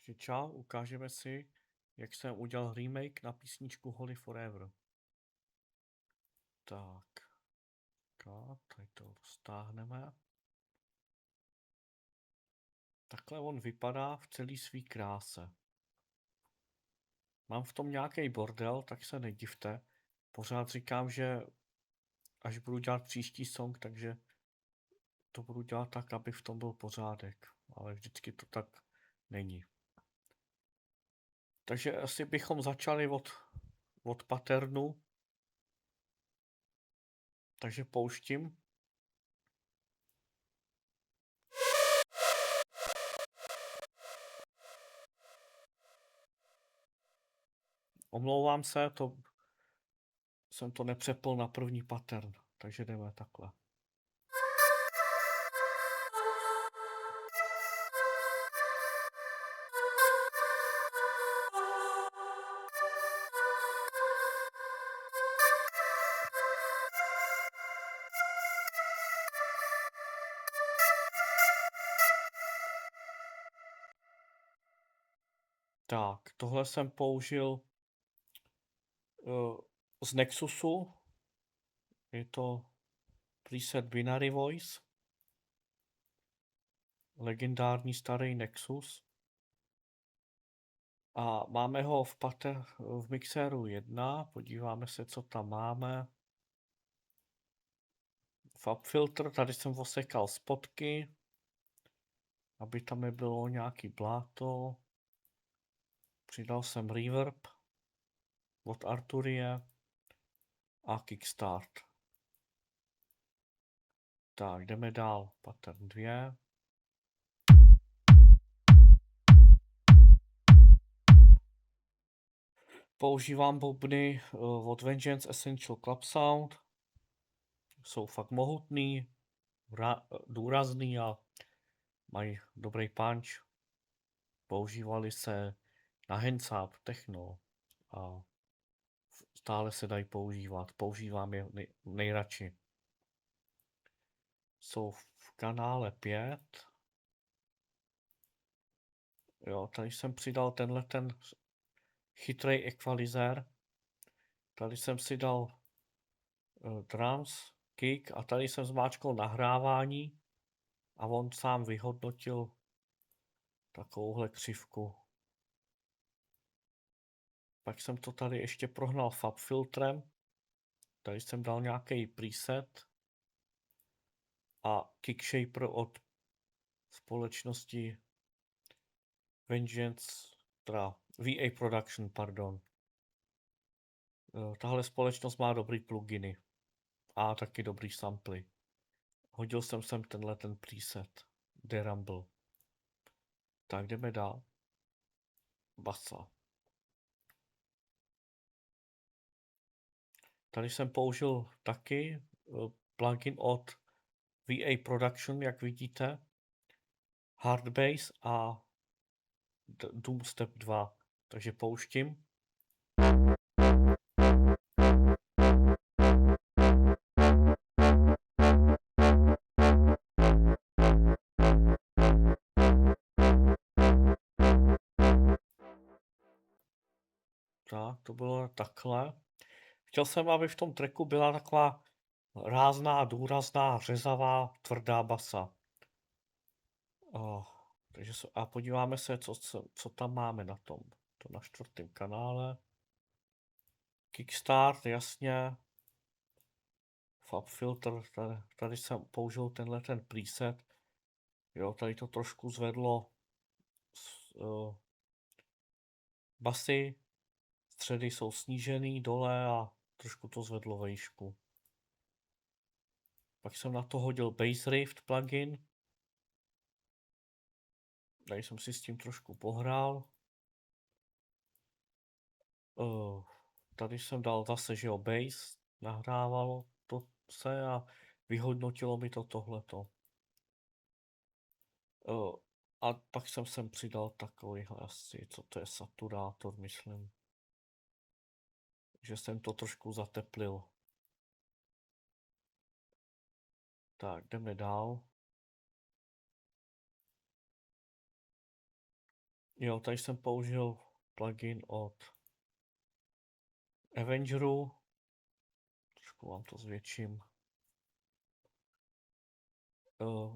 Takže čau, ukážeme si, jak jsem udělal remake na písničku Holy Forever. Tak, tady to stáhneme. Takhle on vypadá v celé své kráse. Mám v tom nějaký bordel, tak se nedivte. Pořád říkám, že až budu dělat příští song, takže to budu dělat tak, aby v tom byl pořádek. Ale vždycky to tak není. Takže asi bychom začali od patternu. Takže pouštím. Omlouvám se, jsem to nepřepl na první pattern, takže jdeme takhle. Tak, tohle jsem použil z Nexusu. Je to preset Binary Voice. Legendární starý Nexus. A máme ho v mixéru 1. Podíváme se, co tam máme. FabFilter, tady jsem osekal spotky, aby tam nebylo nějaký bláto. Přidal jsem reverb od Arturie a kickstart. Tak, jdeme dál. Pattern 2. Používám bubny od Vengeance Essential Club Sound. Jsou fakt mohutný, důrazný a mají dobrý punch. Používali se na handsap, techno a stále se dají používat. Používám je nejradši. Jsou v kanále 5. Jo, tady jsem přidal ten chytrý equalizer. Tady jsem si dal drums, kick a tady jsem zmáčkal nahrávání a on sám vyhodnotil takovouhle křivku. Pak jsem to tady ještě prohnal FabFiltrem. Tady jsem dal nějaký preset a Kickshaper od společnosti Vengeance, teda VA Production, pardon. Tahle společnost má dobrý pluginy a taky dobrý samply. Hodil jsem sem ten preset, The Rumble. Tak jdeme dál. Basa. Tady jsem použil taky plugin od VA Production, jak vidíte. Hardbase a Doom Step 2. Takže pouštím. Tak, to bylo takhle. Chtěl jsem, aby v tom tracku byla taková rázná, důrazná, řezavá, tvrdá basa. A podíváme se, co tam máme na tom. To na 4. kanále. Kickstart, jasně. FabFilter, tady jsem použil ten preset. Jo, tady to trošku zvedlo basy. Středy jsou snížený dole a trošku to zvedlo vejšku. Pak jsem na to hodil Bass Rift plugin. Tady jsem si s tím trošku pohrál. Tady jsem dal zase, že jo, bass, nahrávalo to se a vyhodnotilo mi to tohleto. A pak jsem sem přidal takovýhle asi, co to je, saturátor, myslím. Že jsem to trošku zateplil. Tak, jdeme dál. Jo, tady jsem použil plugin od Avengeru. Trošku vám to zvětším.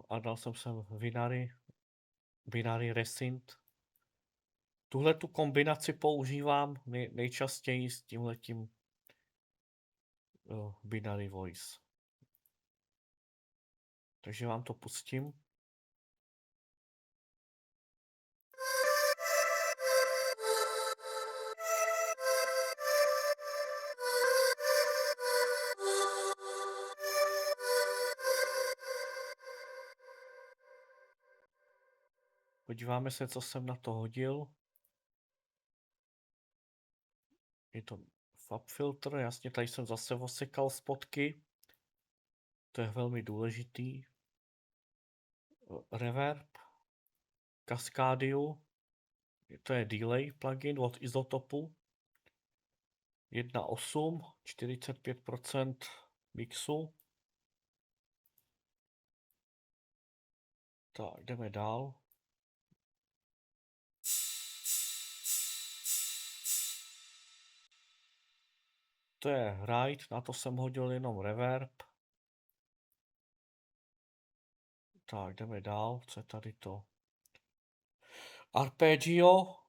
A dal jsem sem Binary Resynth. Tuhle tu kombinaci používám nejčastěji s tímhletím Binary Voice. Takže vám to pustím. Podíváme se, co jsem na to hodil. Je to Fab Filter, jasně, tady jsem zase osekal spotky. To je velmi důležitý. Reverb, Cascadio, to je delay plugin od Izotopu. 1.8, 45% mixu. Tak, jdeme dál. To je Right, na to jsem hodil jenom reverb. Tak, jdeme dál, co je tady to? Arpeggio.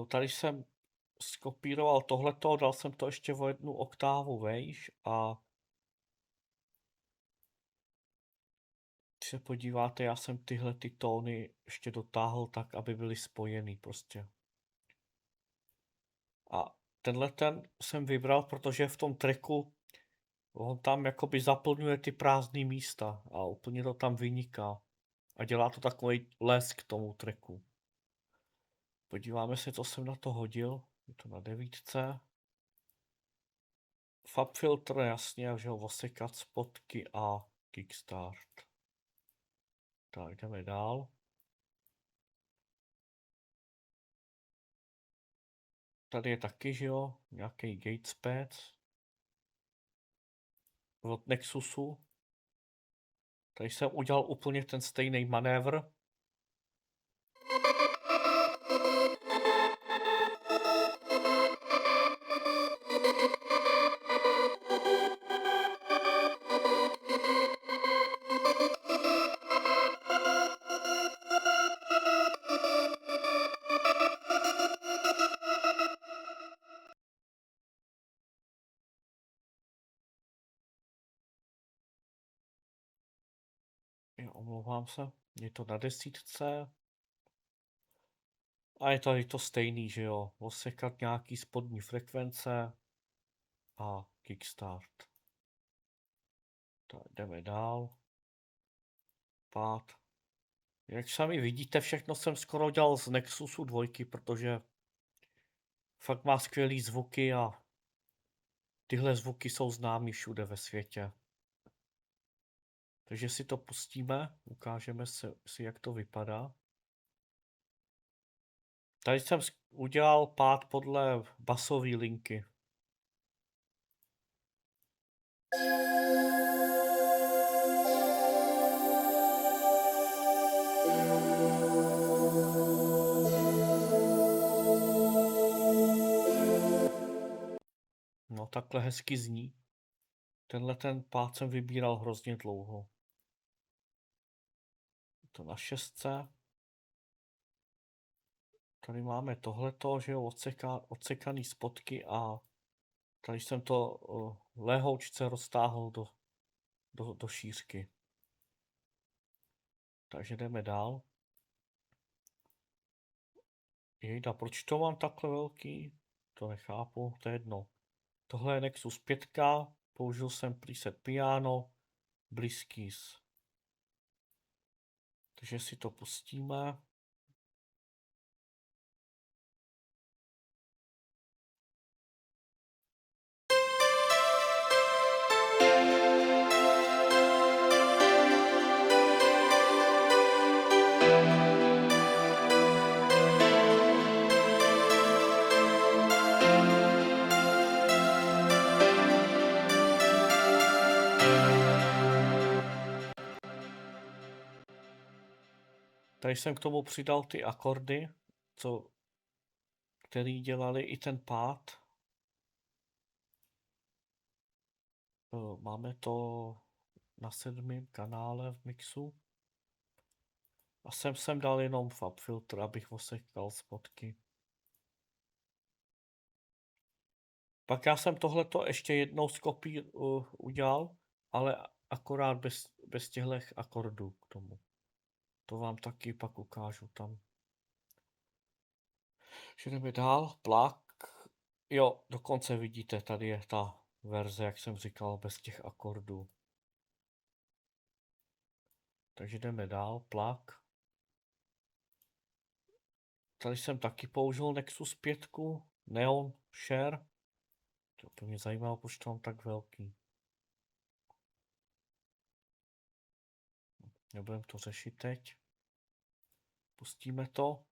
Tady jsem skopíroval tohleto, dal jsem to ještě o 1 oktávu vejš a když se podíváte, já jsem tyhle ty tóny ještě dotáhl tak, aby byly spojený prostě. A tenhle ten jsem vybral, protože v tom tracku on tam jakoby zaplňuje ty prázdné místa a úplně to tam vyniká. A dělá to takový lesk k tomu tracku. Podíváme se, co jsem na to hodil. Je to na 9. Fab Filter, jasně, že ho osekat spotky a kickstart. Tak, jdeme dál. Tady je taky, že jo, nějaký Gatespad od Nexusu. Tady jsem udělal úplně ten stejný manévr. Jo, omlouvám se, je to na 10. A je tady to stejný, že jo, osekat nějaký spodní frekvence a kickstart. Tak jdeme dál. Pád. Jak sami vidíte, všechno jsem skoro dělal z Nexusu 2, protože fakt má skvělý zvuky a tyhle zvuky jsou známý všude ve světě. Takže si to pustíme, ukážeme si, jak to vypadá. Tady jsem udělal pád podle basové linky. No takhle hezky zní. Tenhle ten pád jsem vybíral hrozně dlouho. To na 6. Tady máme tohleto, že jo, odsekaný spotky a tady jsem to lehoučce roztáhl do šířky. Takže jdeme dál. Jejda, proč to mám takhle velký? To nechápu, to je jedno. Tohle je Nexus 5, použil jsem preset piano, Bliskis. Takže si to pustíme. Tady jsem k tomu přidal ty akordy, který dělali i ten pád. Máme to na 7. kanále v mixu. A jsem dal jenom FabFilter, abych osekal spotky. Pak já jsem tohleto ještě jednou z kopií udělal, ale akorát bez těchto akordů k tomu. To vám taky pak ukážu tam. Že jdeme dál, plak. Jo, dokonce vidíte, tady je ta verze, jak jsem říkal, bez těch akordů. Takže jdeme dál, plak. Tady jsem taky použil Nexus 5, Neon Share. To mě zajímalo, proč to mám tak velký. Nebudeme to řešit teď. Pustíme to.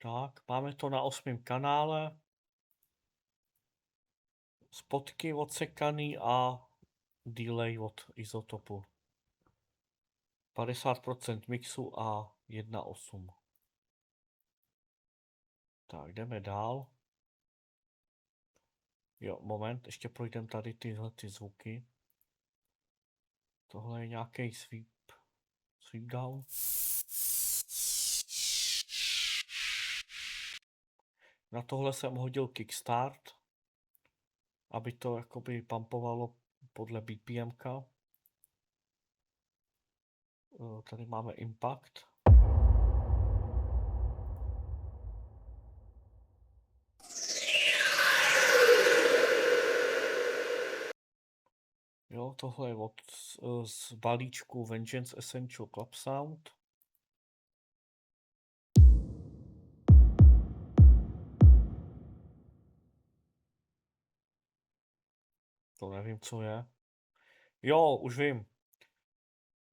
Tak, máme to na 8. kanále. Spotky odsekaný a delay od izotopu. 50% mixu a 1.8. Tak, jdeme dál. Jo, moment, ještě projdeme tady tyhle zvuky. Tohle je nějaký sweep down. Na tohle jsem hodil kickstart, aby to jakoby pumpovalo podle BPMka. Tady máme impact. Jo, tohle je z balíčku Vengeance Essential Club Sound. To nevím, co je. Jo, už vím.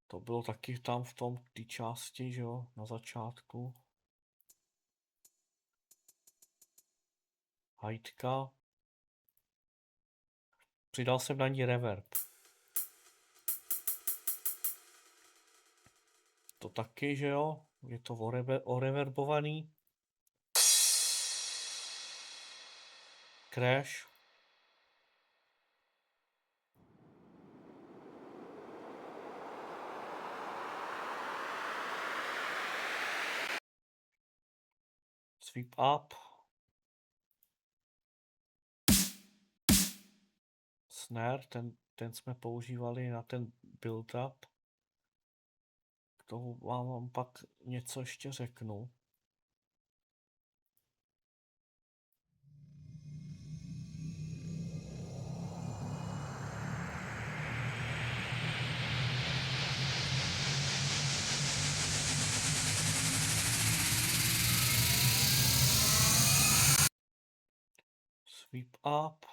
To bylo taky tam v tom té části, že jo, na začátku. Hajtka. Přidal jsem na ní reverb. To taky, že jo, je to oreverbovaný. Crash. Sweep up. Snare, ten jsme používali na ten build up. K tomu vám pak něco ještě řeknu. Sweep up.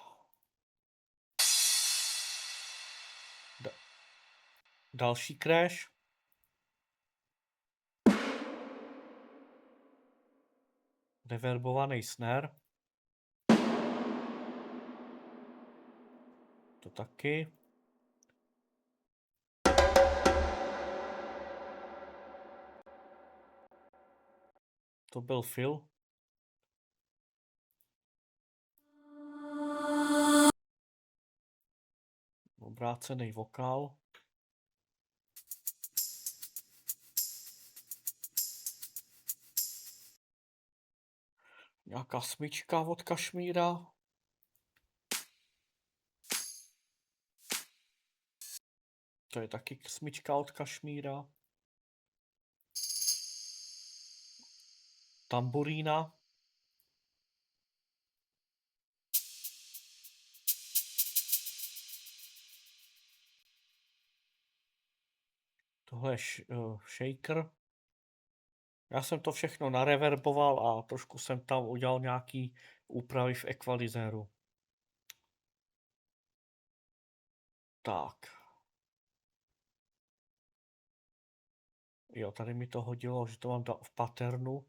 Další crash. Reverbovaný snare. To taky. To byl fill. Obrácený vokál. Nějaká smyčka od Kašmíra. To je taky smyčka od Kašmíra. Tamburína. Tohle je shaker. Já jsem to všechno nareverboval a trošku jsem tam udělal nějaký úpravy v ekvalizéru. Tak. Jo, tady mi to hodilo, že to mám v patternu.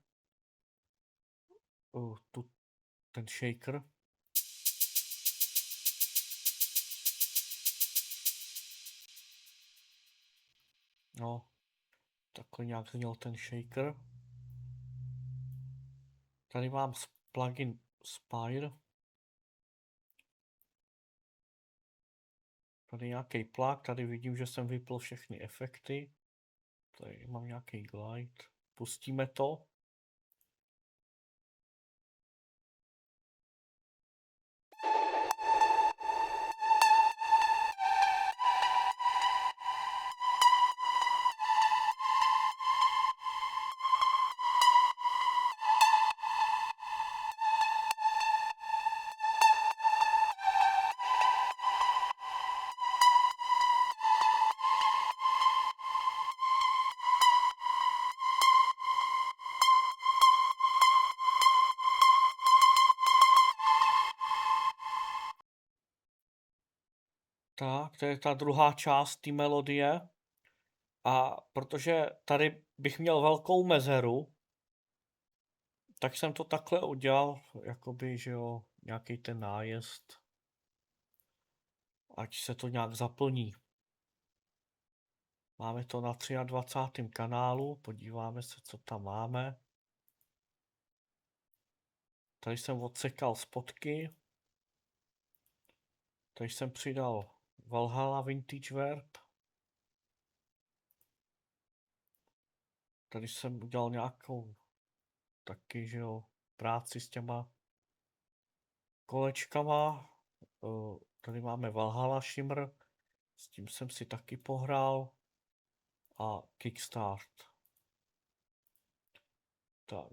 Ten shaker. No, takhle nějak zněl ten shaker. Tady mám plugin Spire. Tady nějaký plug, tady vidím, že jsem vypl všechny efekty. Tady mám nějaký glide. Pustíme to. Tak, to je ta druhá část té melodie. A protože tady bych měl velkou mezeru, tak jsem to takhle udělal, jakoby, že jo, nějaký ten nájezd, ať se to nějak zaplní. Máme to na 23. kanálu, podíváme se, co tam máme. Tady jsem odsekal spotky. Tady jsem přidal Valhalla Vintage Verb. Tady jsem udělal nějakou taky, že jo, práci s těma kolečkama. Tady máme Valhalla Shimmer, s tím jsem si taky pohrál. A Kickstart. Tak,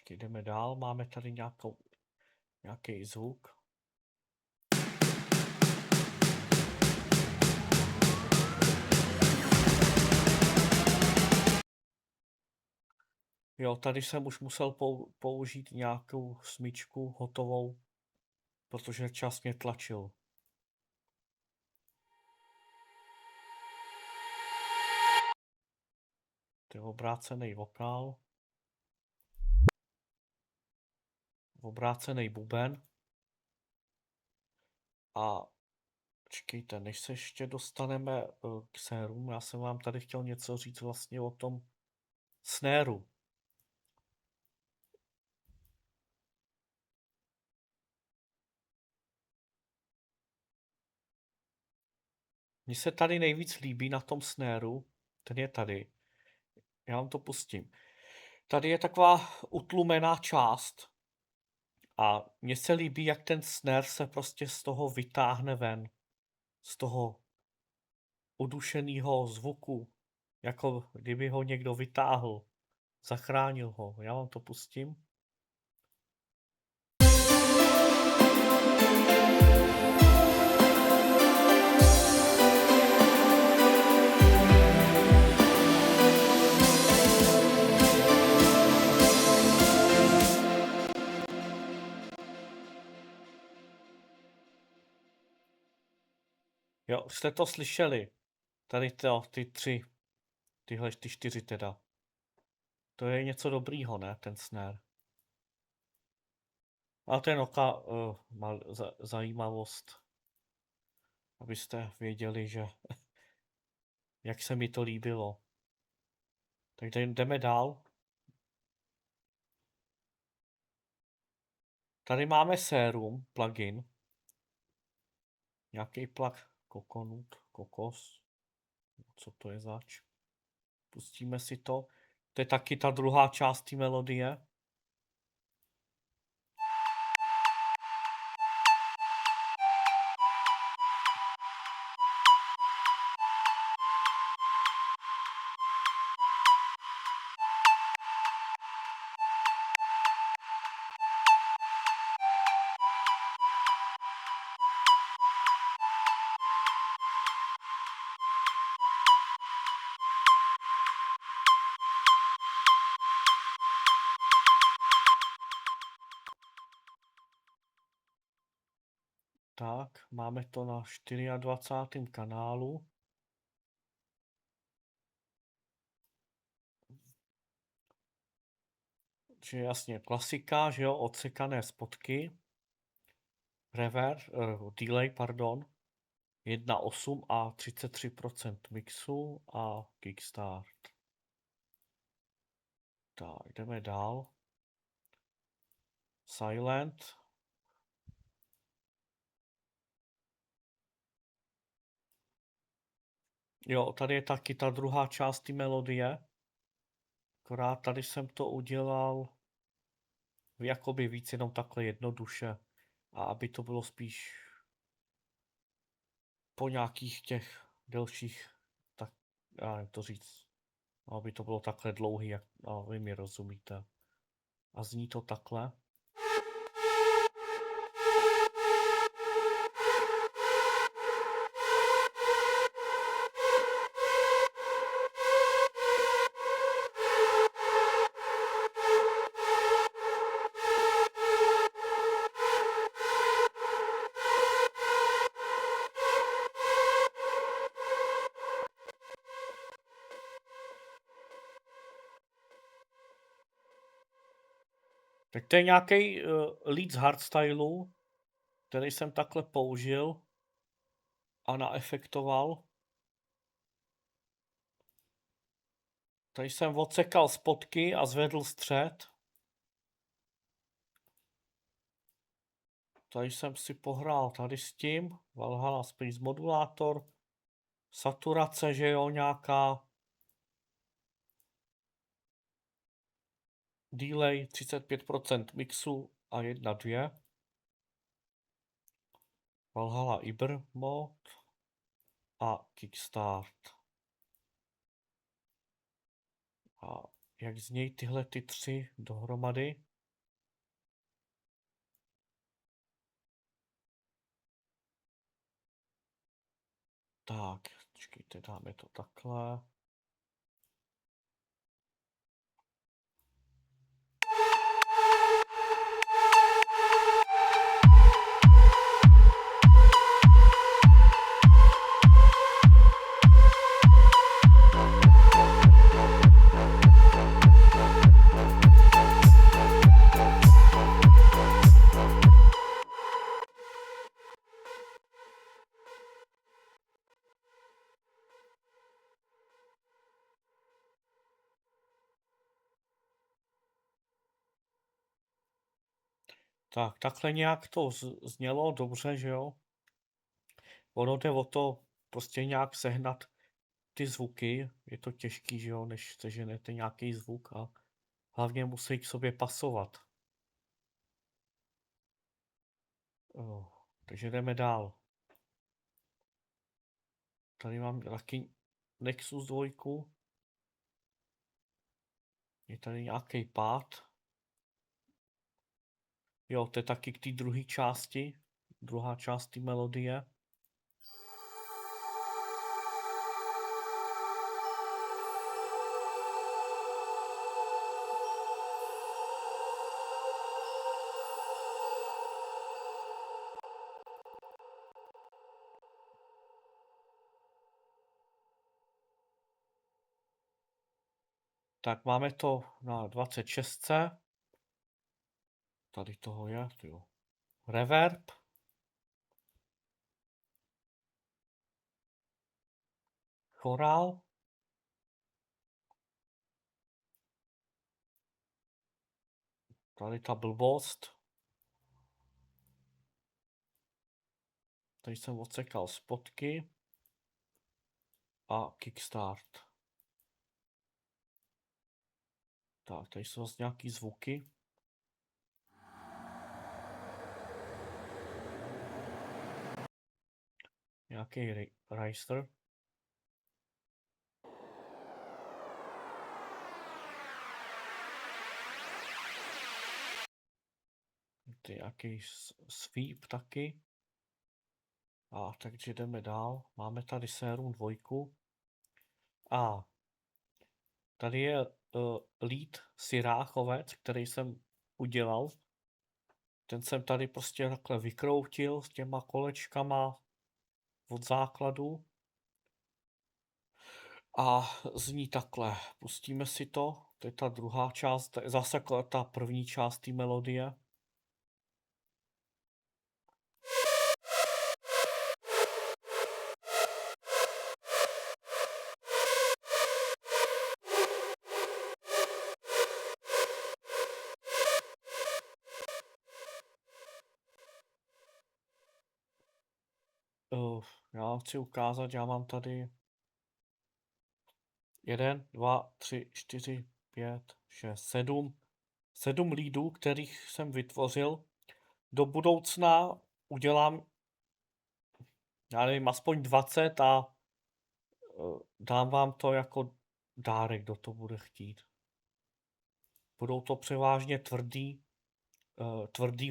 jdeme dál, máme tady nějaký zvuk. Jo, tady jsem už musel použít nějakou smyčku hotovou, protože čas mě tlačil. To je obrácený vokál. Obrácený buben. A počkejte, než se ještě dostaneme k snérům, já jsem vám tady chtěl něco říct vlastně o tom snéru. Mně se tady nejvíc líbí na tom snéru, ten je tady. Já vám to pustím. Tady je taková utlumená část a mně se líbí, jak ten snare se prostě z toho vytáhne ven. Z toho udušeného zvuku, jako kdyby ho někdo vytáhl, zachránil ho. Já vám to pustím. Jo, jste to slyšeli. Tady ty tři, ty čtyři teda. To je něco dobrýho, ne, ten snare. A to je zajímavost, abyste věděli, že jak se mi to líbilo. Takže jdeme dál. Tady máme sérum, plugin. Nějaký plug kokos. Co to je zač? Pustíme si to. To je taky ta druhá část té melodie. Tak, máme to na 24. kanálu. Že jasně, klasika, že jo, odsekané spotky. Delay, pardon. 1.8 a 33% mixu a kickstart. Tak, jdeme dál. Silent. Jo, tady je taky ta druhá část té melodie. Akorát tady jsem to udělal jakoby víc jenom takhle jednoduše. A aby to bylo spíš po nějakých těch delších, tak já nevím to říct. Aby to bylo takhle dlouhý, jak vy mi rozumíte. A zní to takhle. Tak to je nějaký lead z hardstylu, který jsem takhle použil a naefektoval. Tady jsem odsekal spotky a zvedl střed. Tady jsem si pohrál tady s tím. Valhalla Space modulátor. Saturace, že jo, nějaká. Delay 35% mixu a 1.2. Valhalla Iber mod a kickstart. A jak znějí tyhle ty tři dohromady? Tak, počkejte, dáme to takhle. Tak, takhle nějak to znělo dobře, že jo? Ono jde o to prostě nějak sehnat ty zvuky. Je to těžký, že jo, než seženete nějaký zvuk a hlavně musí k sobě pasovat. Takže jdeme dál. Tady mám taky Nexus 2. Je tady nějaký pád. Jo, to je taky k té druhé části. Druhá část té melodie. Tak máme to na 26. Tady toho je, jo. Reverb. Chorál. Tady ta blbost. Tady jsem odsekal spotky. A kickstart. Tak, tady jsou vlastně nějaký zvuky. Nějaký racer. Ty nějaký sweep taky. A takže jdeme dál. Máme tady Serum 2. A tady je lead Siráchovec, který jsem udělal. Ten jsem tady prostě takhle vykroutil s těma kolečkama od základu. A zní takhle. Pustíme si to. To je ta druhá část, to je zase ta první část té melodie. Já chci ukázat, já mám tady 1, 2, 3, 4, 5, 6, 7 lídů, kterých jsem vytvořil. Do budoucna udělám, já nevím, aspoň 20 a dám vám to jako dárek, kdo to bude chtít. Budou to převážně tvrdý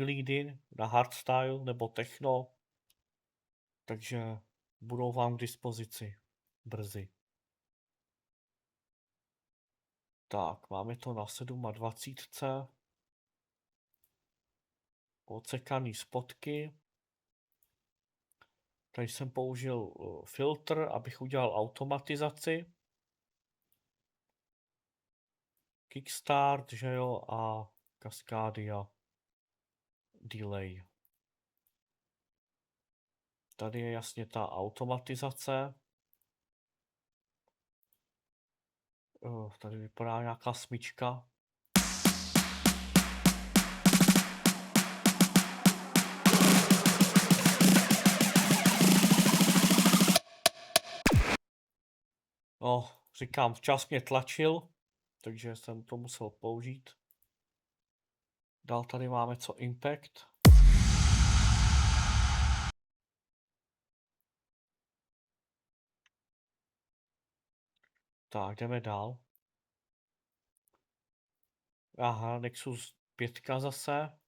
lídy na hardstyle nebo techno, takže budou vám k dispozici brzy. Tak, máme to na 27. Odsekaný spotky. Tady jsem použil filtr, abych udělal automatizaci. Kickstart, že jo, a Cascadia delay. Tady je jasně ta automatizace. Tady vypadá nějaká smyčka. No, říkám, včas mě tlačil, takže jsem to musel použít. Dál tady máme co Impact. Tak, jdeme dál. Aha, Nexus 5 zase.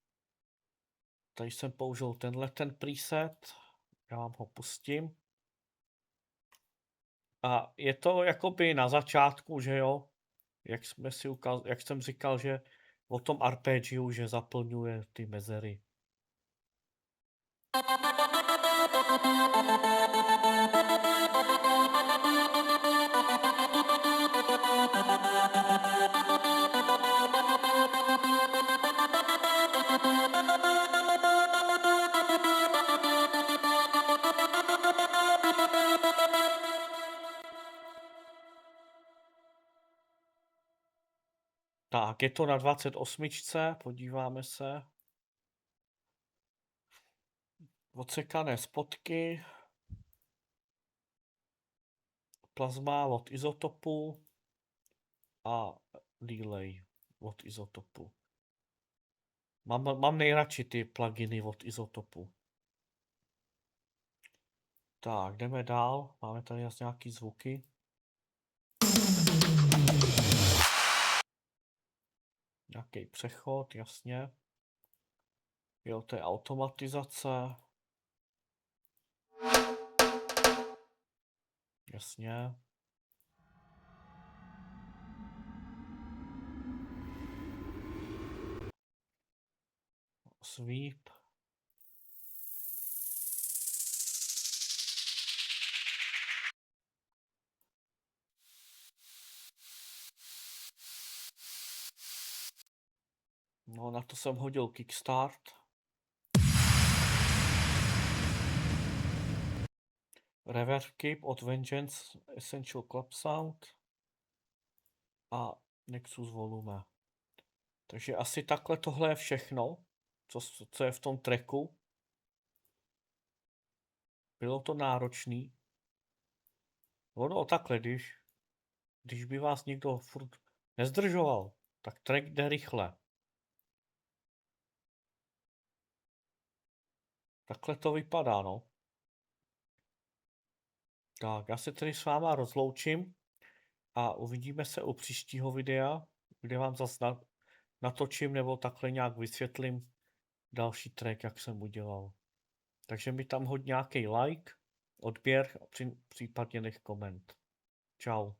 Tady jsem použil ten preset. Já vám ho pustím. A je to jakoby na začátku, že jo? Jak jsem říkal, že o tom arpeggiu, že zaplňuje ty mezery. Tak, je to na 28, podíváme se. Odsekané spotky. Plazma od izotopu. A delay od izotopu. Mám nejradši ty pluginy od izotopu. Tak, jdeme dál. Máme tady asi nějaký zvuky. Nějaký přechod, jasně. Jo, to je automatizace. Jasně. Sweep. No, na to jsem hodil kickstart. Reverb Cape od Vengeance Essential Club Sound a Nexus Volume. Takže asi takhle tohle je všechno, co je v tom tracku. Bylo to náročný. Ono takhle, když by vás někdo furt nezdržoval, tak track jde rychle. Takhle to vypadá, no. Tak, já se tedy s váma rozloučím a uvidíme se u příštího videa, kde vám zase natočím nebo takhle nějak vysvětlím další track, jak jsem udělal. Takže mi tam hoď nějaký like, odběr a případně nech koment. Čau.